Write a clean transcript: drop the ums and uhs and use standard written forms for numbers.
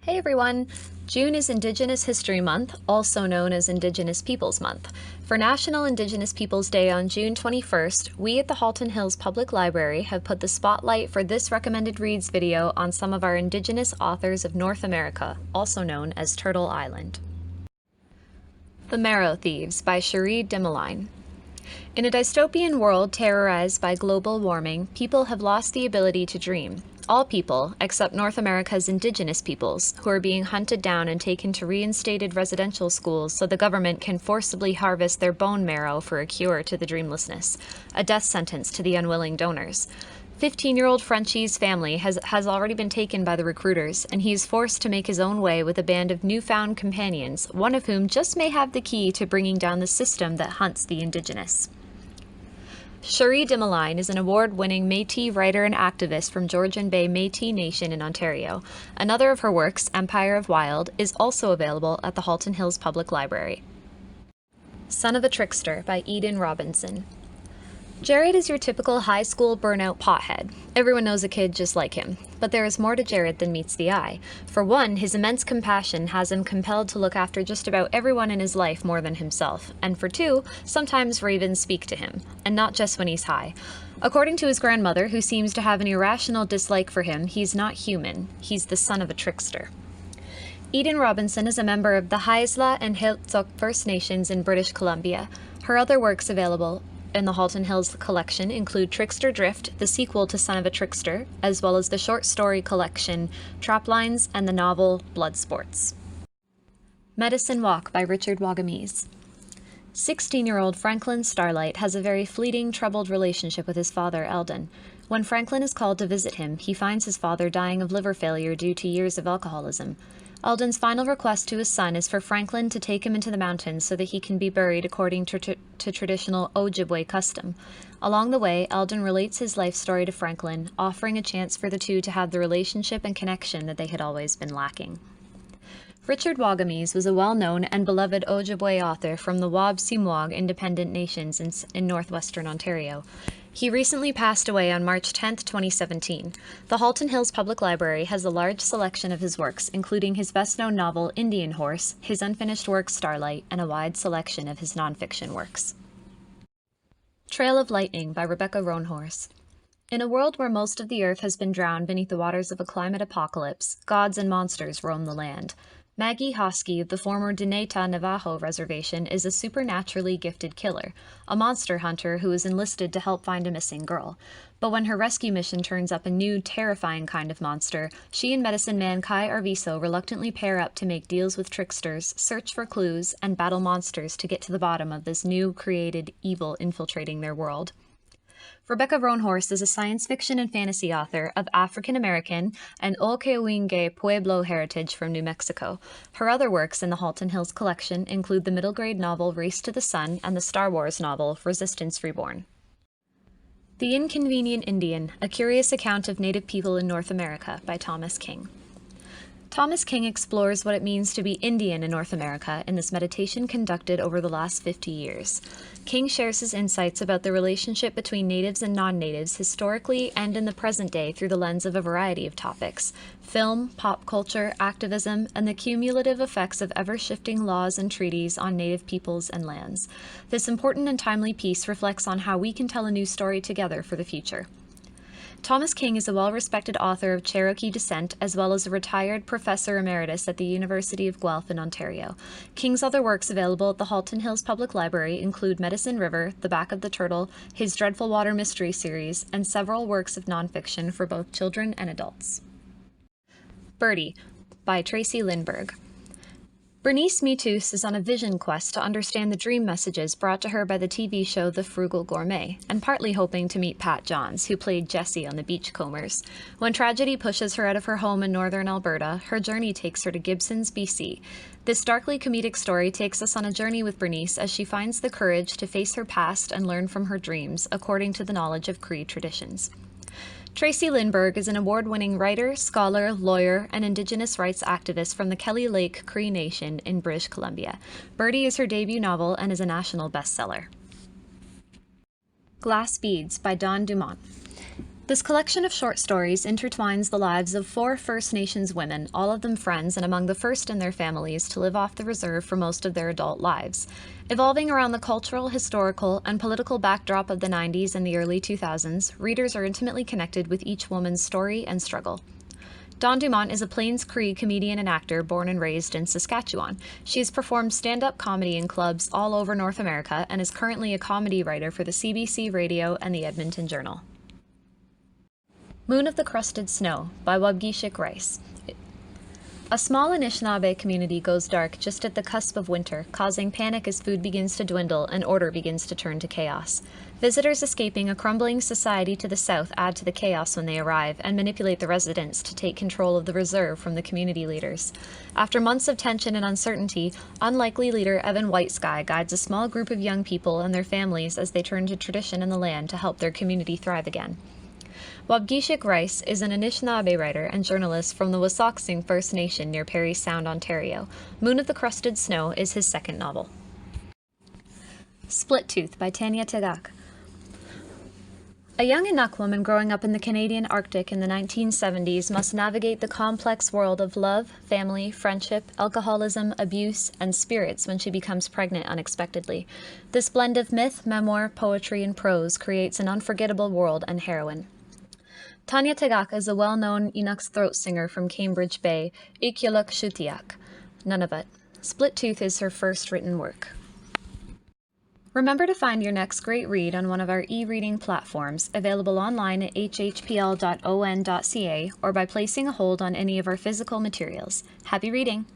Hey everyone! June is Indigenous History Month, also known as Indigenous Peoples Month. For National Indigenous Peoples Day on June 21st, we at the Halton Hills Public Library have put the spotlight for this recommended reads video on some of our Indigenous authors of North America, also known as Turtle Island. The Marrow Thieves by Cherie Demeline. In a dystopian world terrorized by global warming, people have lost the ability to dream. All people, except North America's Indigenous peoples, who are being hunted down and taken to reinstated residential schools so the government can forcibly harvest their bone marrow for a cure to the dreamlessness, a death sentence to the unwilling donors. 15-year-old Frenchie's family has already been taken by the recruiters, and he is forced to make his own way with a band of newfound companions, one of whom just may have the key to bringing down the system that hunts the Indigenous. Cherie Demeline is an award-winning Métis writer and activist from Georgian Bay Métis Nation in Ontario. Another of her works, Empire of Wild, is also available at the Halton Hills Public Library. Son of a Trickster by Eden Robinson. Jared is your typical high school burnout pothead. Everyone knows a kid just like him. But there is more to Jared than meets the eye. For one, his immense compassion has him compelled to look after just about everyone in his life more than himself. And for two, sometimes ravens speak to him, and not just when he's high. According to his grandmother, who seems to have an irrational dislike for him, he's not human. He's the son of a trickster. Eden Robinson is a member of the Haisla and Heiltsuk First Nations in British Columbia. Her other works available in the Halton Hills collection include Trickster Drift, the sequel to Son of a Trickster, as well as the short story collection Traplines and the novel Blood Sports. Medicine Walk by Richard Wagamese. 16-year-old Franklin Starlight has a very fleeting, troubled relationship with his father, Eldon. When Franklin is called to visit him, he finds his father dying of liver failure due to years of alcoholism. Eldon's final request to his son is for Franklin to take him into the mountains so that he can be buried according to traditional Ojibwe custom. Along the way, Eldon relates his life story to Franklin, offering a chance for the two to have the relationship and connection that they had always been lacking. Richard Wagamese was a well-known and beloved Ojibwe author from the Waubgeshig Independent Nations in northwestern Ontario. He recently passed away on March 10, 2017. The Halton Hills Public Library has a large selection of his works, including his best-known novel Indian Horse, his unfinished work Starlight, and a wide selection of his nonfiction works. Trail of Lightning by Rebecca Roanhorse. In a world where most of the earth has been drowned beneath the waters of a climate apocalypse, gods and monsters roam the land. Maggie Hosky of the former Dinéta Navajo Reservation is a supernaturally gifted killer, a monster hunter who is enlisted to help find a missing girl. But when her rescue mission turns up a new, terrifying kind of monster, she and medicine man Kai Arviso reluctantly pair up to make deals with tricksters, search for clues, and battle monsters to get to the bottom of this new, created evil infiltrating their world. Rebecca Roanhorse is a science fiction and fantasy author of African-American and Okewinge Pueblo heritage from New Mexico. Her other works in the Halton Hills collection include the middle-grade novel Race to the Sun and the Star Wars novel Resistance Reborn. The Inconvenient Indian, A Curious Account of Native People in North America by Thomas King. Thomas King explores what it means to be Indian in North America in this meditation conducted over the last 50 years. King shares his insights about the relationship between natives and non-natives historically and in the present day through the lens of a variety of topics: film, pop culture, activism, and the cumulative effects of ever-shifting laws and treaties on native peoples and lands. This important and timely piece reflects on how we can tell a new story together for the future. Thomas King is a well-respected author of Cherokee descent, as well as a retired professor emeritus at the University of Guelph in Ontario. King's other works available at the Halton Hills Public Library include Medicine River, The Back of the Turtle, his Dreadful Water mystery series, and several works of nonfiction for both children and adults. Birdie by Tracey Lindberg. Bernice Metus is on a vision quest to understand the dream messages brought to her by the TV show The Frugal Gourmet, and partly hoping to meet Pat Johns, who played Jessie on The Beachcombers. When tragedy pushes her out of her home in northern Alberta, her journey takes her to Gibsons, BC. This darkly comedic story takes us on a journey with Bernice as she finds the courage to face her past and learn from her dreams, according to the knowledge of Cree traditions. Tracey Lindberg is an award-winning writer, scholar, lawyer, and Indigenous rights activist from the Kelly Lake Cree Nation in British Columbia. Birdie is her debut novel and is a national bestseller. Glass Beads by Dumont. This collection of short stories intertwines the lives of 4 First Nations women, all of them friends and among the first in their families to live off the reserve for most of their adult lives. Evolving around the cultural, historical, and political backdrop of the 90s and the early 2000s, readers are intimately connected with each woman's story and struggle. Dawn Dumont is a Plains Cree comedian and actor born and raised in Saskatchewan. She has performed stand-up comedy in clubs all over North America and is currently a comedy writer for the CBC Radio and the Edmonton Journal. Moon of the Crusted Snow by Waubgeshig Rice. A small Anishinaabe community goes dark just at the cusp of winter, causing panic as food begins to dwindle and order begins to turn to chaos. Visitors escaping a crumbling society to the south add to the chaos when they arrive and manipulate the residents to take control of the reserve from the community leaders. After months of tension and uncertainty, unlikely leader Evan Whitesky guides a small group of young people and their families as they turn to tradition and the land to help their community thrive again. Waubgeshig Rice is an Anishinaabe writer and journalist from the Wasauksing First Nation near Parry Sound, Ontario. Moon of the Crusted Snow is his second novel. Split Tooth by Tanya Tagak. A young Inuk woman growing up in the Canadian Arctic in the 1970s must navigate the complex world of love, family, friendship, alcoholism, abuse, and spirits when she becomes pregnant unexpectedly. This blend of myth, memoir, poetry, and prose creates an unforgettable world and heroine. Tanya Tagak is a well-known Inuk's throat singer from Cambridge Bay, Iqyaluk Shutiak. Nunavut. Split Tooth is her first written work. Remember to find your next great read on one of our e-reading platforms, available online at hhpl.on.ca or by placing a hold on any of our physical materials. Happy reading!